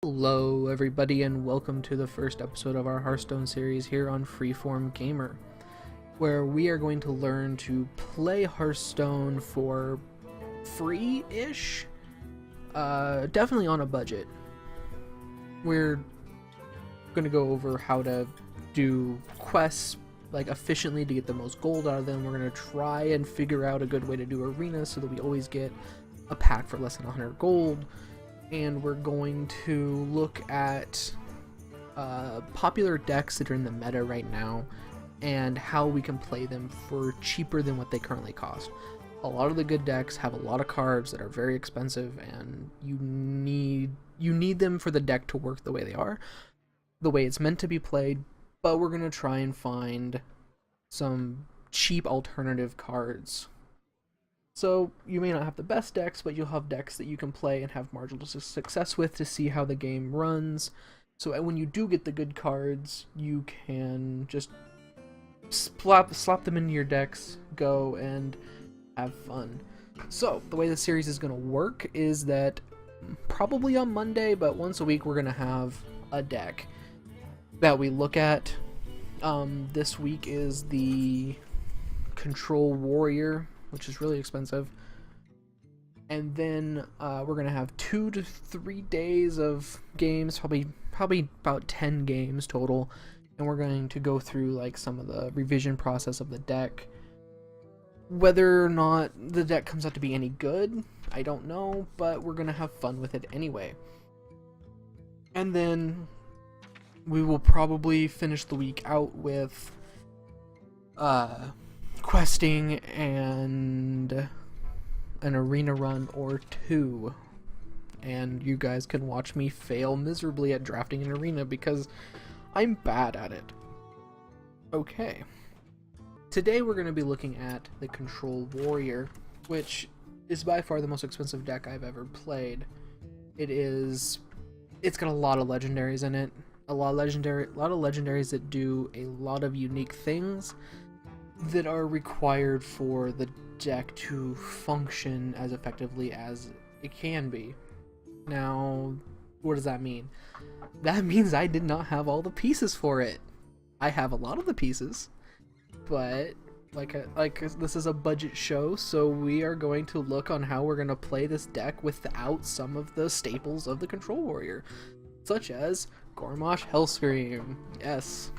Hello everybody and welcome to the first episode of our Hearthstone series here on Freeform Gamer, where we are going to learn to play Hearthstone for free-ish, definitely on a budget. We're going to go over how to do quests like efficiently to get the most gold out of them. We're going to try and figure out a good way to do arenas so that we always get a pack for less than 100 gold. And we're going to look at popular decks that are in the meta right now and how we can play them for cheaper than what they currently cost. A lot of the good decks have a lot of cards that are very expensive, and you need them for the deck to work the way they are, the way it's meant to be played. But we're going to try and find some cheap alternative cards. So you may not have the best decks, but you'll have decks that you can play and have marginal success with to see how the game runs. So when you do get the good cards, you can just slap them into your decks, go and have fun. So the way the series is going to work is that probably on Monday, but once a week, we're going to have a deck that we look at. This week is the Control Warrior, which is really expensive. And then we're gonna have 2 to 3 days of games, probably about 10 games total, and we're going to go through like some of the revision process of the deck. Whether or not the deck comes out to be any good, I don't know, but we're gonna have fun with it anyway. And then we will probably finish the week out with questing and an arena run or two, and you guys can watch me fail miserably at drafting an arena because I'm bad at it. Okay, today we're going to be looking at the Control Warrior, which is by far the most expensive deck I've ever played. It's got a lot of legendaries in it, a lot of legendaries that do a lot of unique things that are required for the deck to function as effectively as it can be. Now, what does that mean? That means I did not have all the pieces for it. I have a lot of the pieces, but like this is a budget show, so we are going to look on how we're going to play this deck without some of the staples of the Control Warrior, such as Gormosh Hellscream. Yes,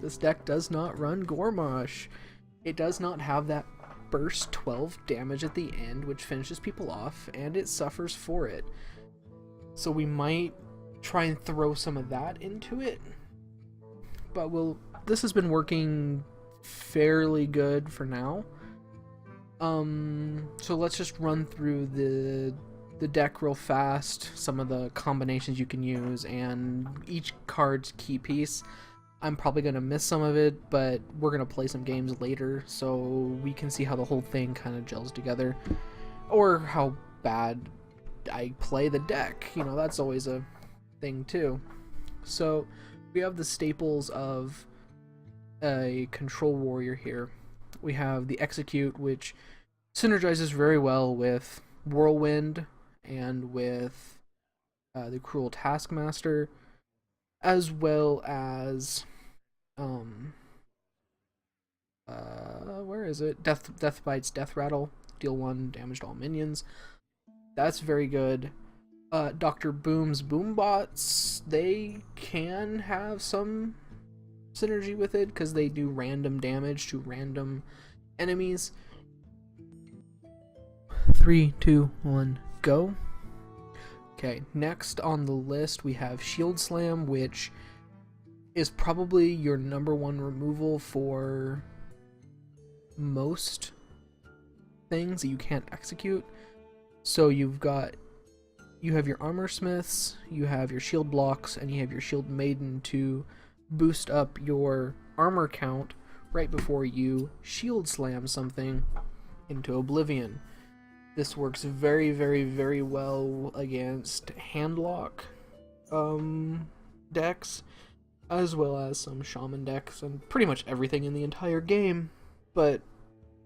this deck does not run Gormosh. It does not have that burst 12 damage at the end, which finishes people off, and it suffers for it. So we might try and throw some of that into it. But this has been working fairly good for now. So let's just run through the deck real fast, some of the combinations you can use, and each card's key piece. I'm probably going to miss some of it, but we're going to play some games later so we can see how the whole thing kind of gels together, or how bad I play the deck. You know, that's always a thing too. So we have the staples of a Control Warrior here. We have the Execute, which synergizes very well with Whirlwind and with the Cruel Taskmaster, as well as where is it? Death Bites, Death Rattle, deal 1 damage to all minions. That's very good. Dr. Boom's Boombots, they can have some synergy with it because they do random damage to random enemies. 3, 2, 1, go. Okay, next on the list we have Shield Slam, which is probably your #1 removal for most things that you can't execute. So you have your Armor Smiths, you have your Shield Blocks, and you have your Shield Maiden to boost up your armor count right before you Shield Slam something into oblivion. This works very, very, very well against handlock decks, as well as some shaman decks, and pretty much everything in the entire game. But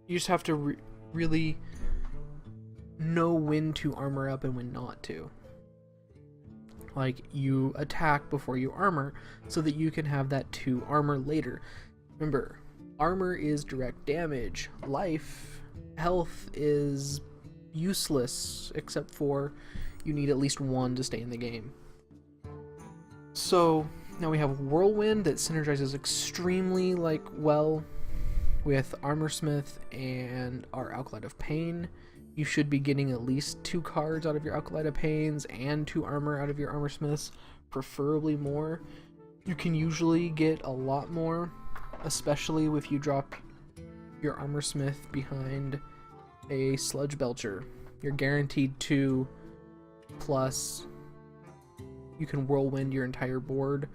you just have to really know when to armor up and when not to. Like, you attack before you armor so that you can have that 2 armor later. Remember, armor is direct damage. Health is useless, except for you need at least 1 to stay in the game. So now we have Whirlwind that synergizes extremely well with Armorsmith and our Acolyte of Pain. You should be getting at least 2 cards out of your Acolyte of Pains and 2 armor out of your Armorsmiths, preferably more. You can usually get a lot more, especially if you drop your Armorsmith behind a Sludge Belcher. You're guaranteed 2, plus you can Whirlwind your entire board,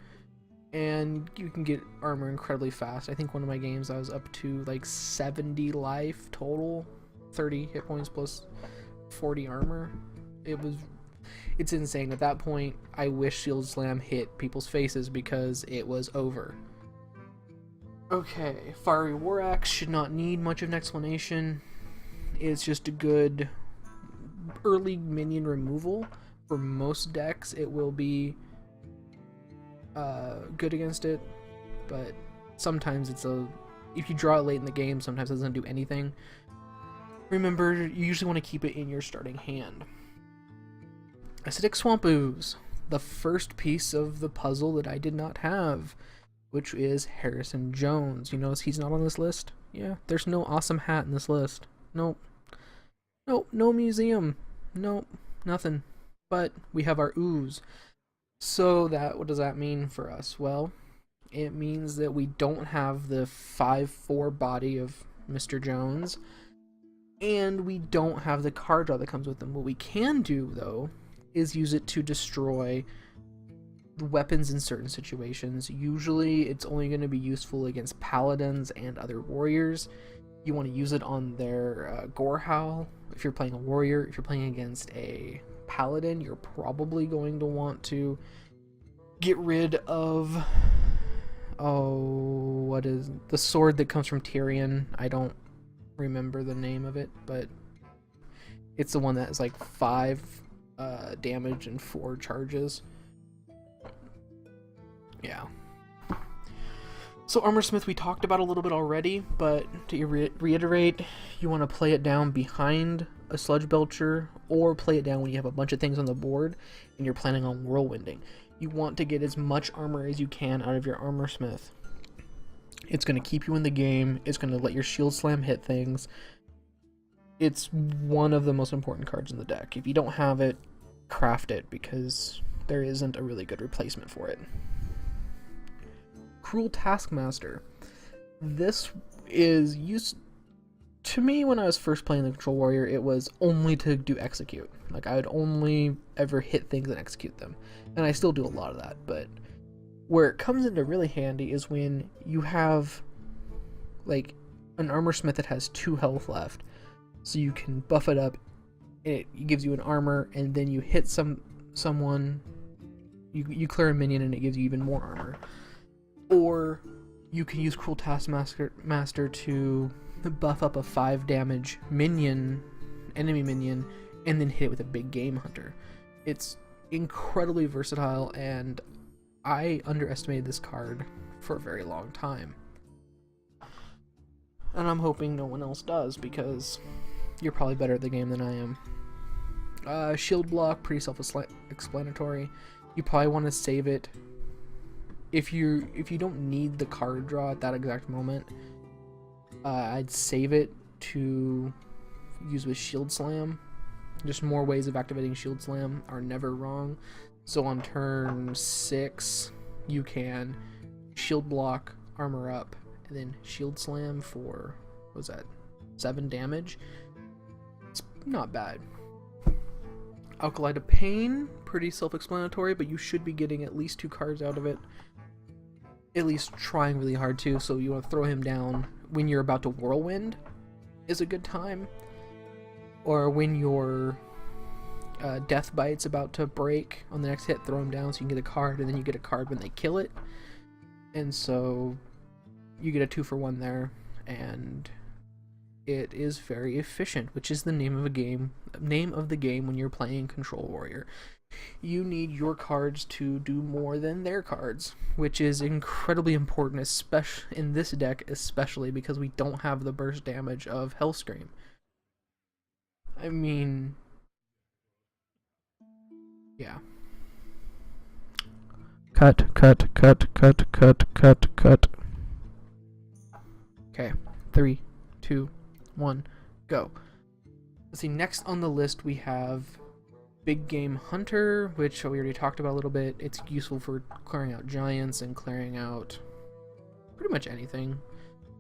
and you can get armor incredibly fast. I think one of my games I was up to 70 life total, 30 hit points plus 40 armor. It's insane. At that point, I wish Shield Slam hit people's faces because it was over. Okay, Fiery War Axe should not need much of an explanation. It's just a good early minion removal. For most decks, it will be good against it, but sometimes if you draw it late in the game, sometimes it doesn't do anything. Remember, you usually want to keep it in your starting hand. Acidic Swamp Ooze, the first piece of the puzzle that I did not have, which is Harrison Jones. You notice he's not on this list? Yeah, there's no awesome hat in this list. Nope. Nope, no museum. Nope, nothing. But we have our ooze. So what does that mean for us? Well, it means that we don't have the 5/4 body of Mr. Jones, and we don't have the card draw that comes with them. What we can do, though, is use it to destroy weapons in certain situations. Usually, it's only going to be useful against paladins and other warriors. You want to use it on their Gorehowl. If you're playing a warrior, if you're playing against a paladin, you're probably going to want to get rid of what is the sword that comes from Tyrion? I don't remember the name of it, but it's the one that is 5 damage and 4 charges. Yeah. So Armorsmith we talked about a little bit already, but to reiterate, you want to play it down behind a Sludge Belcher, or play it down when you have a bunch of things on the board and you're planning on whirlwinding. You want to get as much armor as you can out of your Armorsmith. It's going to keep you in the game, it's going to let your Shield Slam hit things. It's one of the most important cards in the deck. If you don't have it, craft it, because there isn't a really good replacement for it. Cruel Taskmaster. This is used to me when I was first playing the Control Warrior. It was only to do execute. I would only ever hit things and execute them, and I still do a lot of that. But where it comes into really handy is when you have an Armorsmith that has 2 health left, so you can buff it up. It gives you an armor, and then you hit someone. You clear a minion, and it gives you even more armor. Or you can use Cruel Taskmaster to buff up a 5 damage enemy minion, and then hit it with a big Game Hunter. It's incredibly versatile, and I underestimated this card for a very long time. And I'm hoping no one else does, because you're probably better at the game than I am. Shield Block, pretty self-explanatory. You probably want to save it. If you don't need the card draw at that exact moment, I'd save it to use with Shield Slam. Just more ways of activating Shield Slam are never wrong. So on turn 6, you can Shield Block, Armor Up, and then Shield Slam for, what was that, 7 damage? It's not bad. Acolyte of Pain, pretty self-explanatory, but you should be getting at least 2 cards out of it. At least trying really hard to, so you want to throw him down when you're about to whirlwind is a good time. Or when your Death Bite's about to break on the next hit, throw him down so you can get a card, and then you get a card when they kill it. And so you get a 2-for-1 there, and it is very efficient, which is the name of the game when you're playing Control Warrior. You need your cards to do more than their cards, which is incredibly important, especially in this deck, especially because we don't have the burst damage of Hellscream. I mean, yeah. Cut. Okay, 3, 2, 1, go. Let's see, next on the list we have Big Game Hunter, which we already talked about a little bit. It's useful for clearing out giants and clearing out pretty much anything.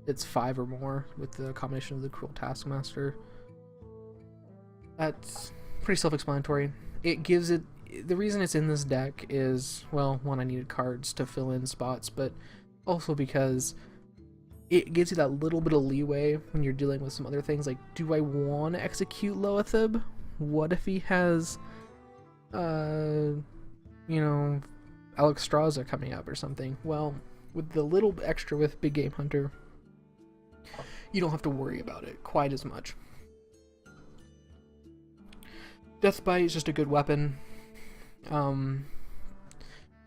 It's 5 or more with the combination of the Cruel Taskmaster. That's pretty self-explanatory. It gives it... The reason it's in this deck is, well, one, I needed cards to fill in spots, but also because it gives you that little bit of leeway when you're dealing with some other things. Like, do I want to execute Loatheb? What if he has, you know, Alexstrasza coming up or something? Well, with the little extra with Big Game Hunter, you don't have to worry about it quite as much. Deathbite is just a good weapon.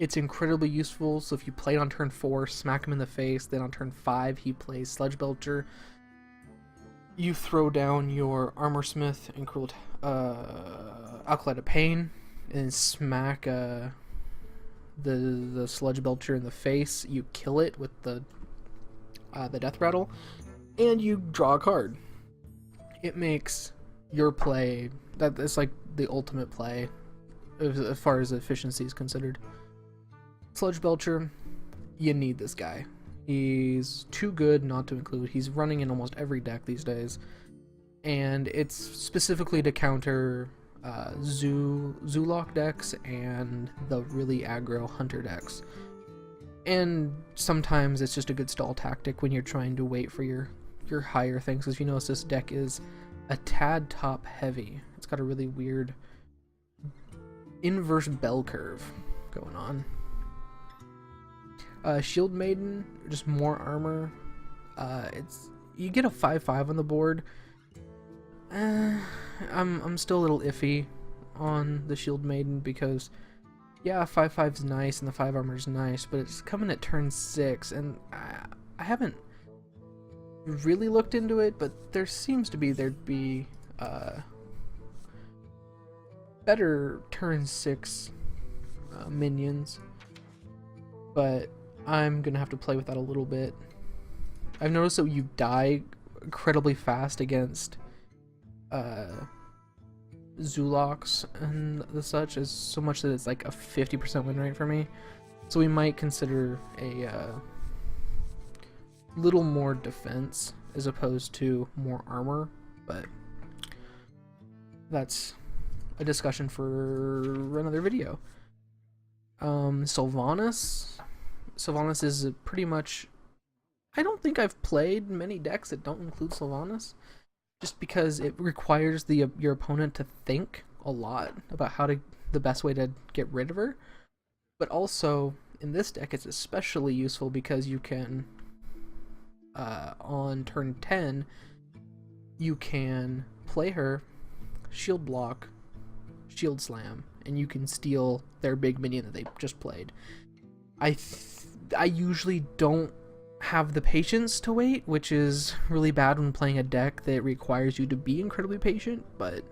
It's incredibly useful, so if you play it on turn 4, smack him in the face, then on turn 5 he plays Sludge Belcher, you throw down your Armorsmith and Cruel Acolyte of Pain, and smack the Sludge Belcher in the face, you kill it with the Death Rattle, and you draw a card. It makes your play, that's like the ultimate play as far as efficiency is considered. Sludge Belcher, you need this guy. He's too good not to include. He's running in almost every deck these days, and it's specifically to counter Zoolock decks and the really aggro Hunter decks. And sometimes it's just a good stall tactic when you're trying to wait for your higher things, because you notice this deck is a tad top heavy. It's got a really weird inverse bell curve going on. Shield Maiden, just more armor. You get a 5/5 on the board. I'm still a little iffy on the Shield Maiden because, yeah, 5/5's nice and the 5 armor is nice, but it's coming at turn 6, and I haven't really looked into it, but there seems to be there'd be better turn 6 minions, but I'm gonna have to play with that a little bit. I've noticed that you die incredibly fast against Zoolocks and the such, is so much that it's like a 50% win rate for me. So we might consider a little more defense as opposed to more armor, but that's a discussion for another video. Sylvanas is pretty much... I don't think I've played many decks that don't include Sylvanas, just because it requires your opponent to think a lot about the best way to get rid of her. But also, in this deck, it's especially useful because you can, on turn 10, you can play her, shield block, shield slam, and you can steal their big minion that they just played. I usually don't have the patience to wait, which is really bad when playing a deck that requires you to be incredibly patient, but,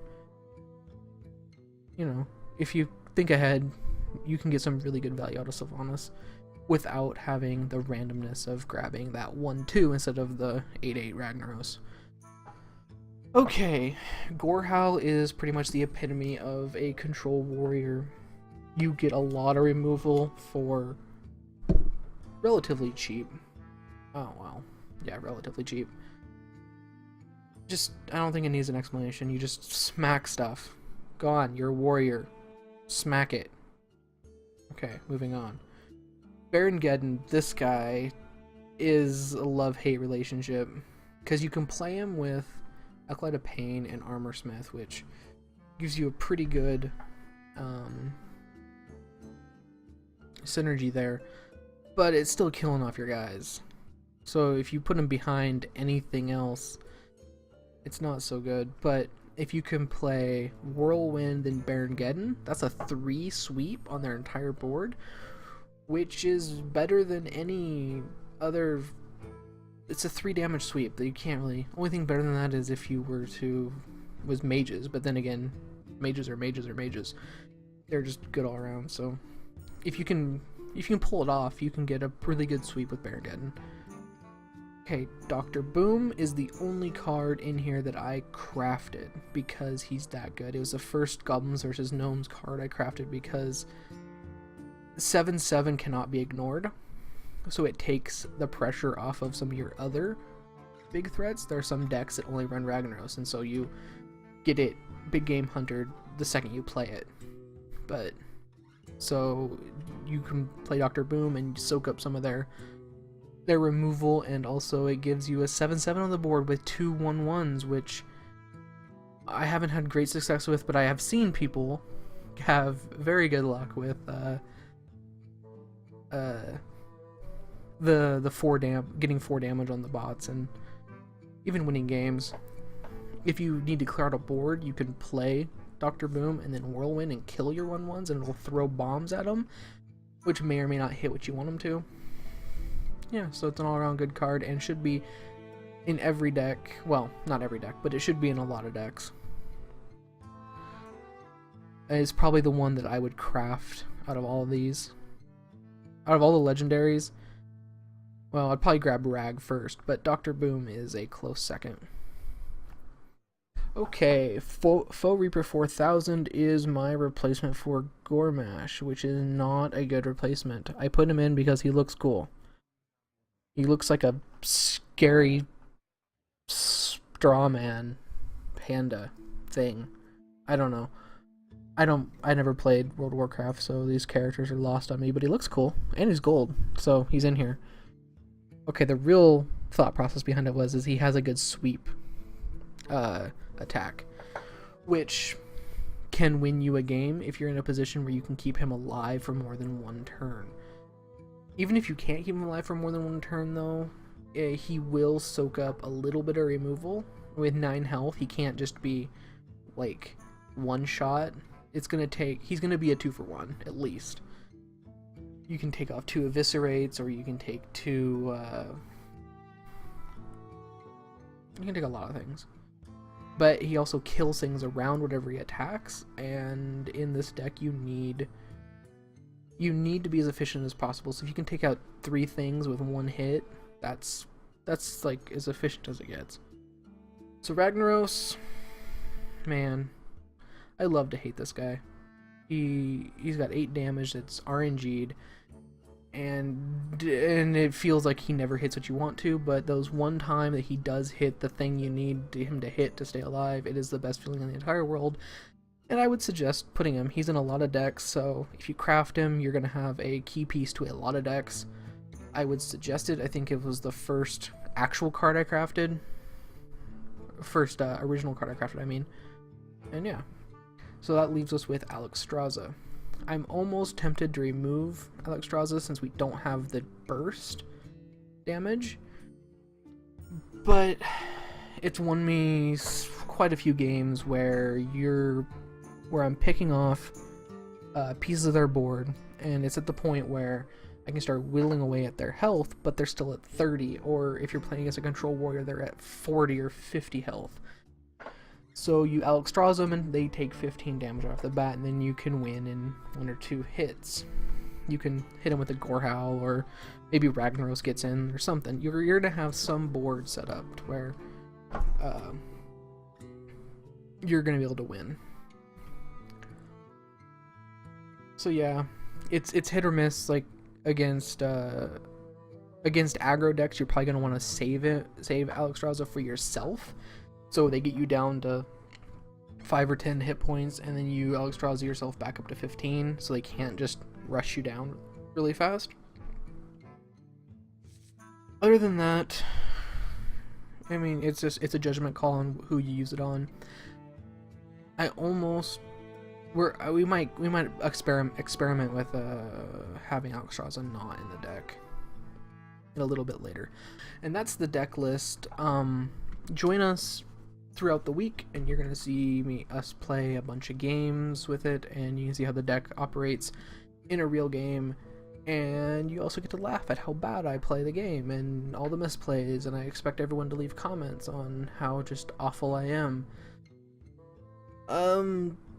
you know, if you think ahead, you can get some really good value out of Sylvanas without having the randomness of grabbing that 1/2 instead of the 8/8 Ragnaros. Okay, Gorehowl is pretty much the epitome of a control warrior. You get a lot of removal for relatively cheap. Oh, well, yeah, relatively cheap. I don't think it needs an explanation. You just smack stuff. Go on, you're a warrior. Smack it. Okay, moving on. Baron Geddon, this guy is a love-hate relationship, because you can play him with Acolyte of Pain and Armorsmith, which gives you a pretty good synergy there, but it's still killing off your guys. So if you put him behind anything else, it's not so good. But if you can play Whirlwind and Baron, that's a 3 sweep on their entire board, which is better than any other. It's a 3 damage sweep that you can't really. Only thing better than that is if you were to was mages, but then again, mages are mages are mages. They're just good all around. So if you can pull it off, you can get a really good sweep with Baron. Okay, Dr. Boom is the only card in here that I crafted because he's that good. It was the first Goblins versus Gnomes card I crafted because 7/7 cannot be ignored. So it takes the pressure off of some of your other big threats. There are some decks that only run Ragnaros, and so you get it big game huntered the second you play it. But so you can play Dr. Boom and soak up some of their removal, and also it gives you a 7/7 on the board with 2 1/1s, which I haven't had great success with, but I have seen people have very good luck with getting 4 damage on the bots and even winning games. If you need to clear out a board, you can play Dr. Boom and then Whirlwind and kill your 1/1s, and it'll throw bombs at them, which may or may not hit what you want them to. Yeah, so it's an all-around good card and should be in every deck. Well, not every deck, but it should be in a lot of decks. It's probably the one that I would craft out of all of these. Out of all the legendaries, well, I'd probably grab Rag first, but Dr. Boom is a close second. Okay, Foe Reaper 4000 is my replacement for Gormash, which is not a good replacement. I put him in because he looks cool. He looks like a scary straw man panda thing. I don't know. I never played World of Warcraft, so these characters are lost on me, but he looks cool, and he's gold, so he's in here. Okay, the real thought process behind it is he has a good sweep attack, which can win you a game if you're in a position where you can keep him alive for more than 1 turn. Even if you can't keep him alive for more than 1 turn, though, he will soak up a little bit of removal. With 9 health, he can't just be, like, 1 shot. He's gonna be a 2-for-1, at least. You can take off 2 Eviscerates, or you can take 2, you can take a lot of things. But he also kills things around whatever he attacks, and in this deck you need to be as efficient as possible. So if you can take out 3 things with 1 hit, that's like as efficient as it gets. So Ragnaros, man, I love to hate this guy. He's got 8 damage that's RNG'd, and it feels like he never hits what you want to, but those one time that he does hit the thing you need him to hit to stay alive, it is the best feeling in the entire world. And I would suggest putting him. He's in a lot of decks, so if you craft him, you're going to have a key piece to a lot of decks. I would suggest it. I think it was the first actual card I crafted. First original card I crafted, I mean. And yeah. So that leaves us with Alexstrasza. I'm almost tempted to remove Alexstrasza since we don't have the burst damage. But it's won me quite a few games where I'm picking off pieces of their board, and it's at the point where I can start whittling away at their health, but they're still at 30, or if you're playing against a control warrior, they're at 40 or 50 health. So you Alexstrasza them, and they take 15 damage off the bat, and then you can win in 1 or 2 hits. You can hit them with a Gorehowl, or maybe Ragnaros gets in, or something. You're going to have some board set up to where you're going to be able to win. So yeah, it's hit or miss. Like against aggro decks, you're probably gonna want to save Alexstrasza for yourself, so they get you down to 5 or 10 hit points, and then you Alexstrasza yourself back up to 15, so they can't just rush you down really fast. Other than that, I mean, it's a judgment call on who you use it on. We might experiment with having Alexstrasza not in the deck a little bit later, and that's the deck list. Join us throughout the week, and you're going to see us play a bunch of games with it, and you can see how the deck operates in a real game. And you also get to laugh at how bad I play the game and all the misplays, and I expect everyone to leave comments on how just awful I am.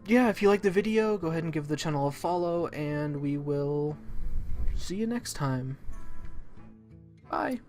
Yeah, if you like the video, go ahead and give the channel a follow, and we will see you next time. Bye.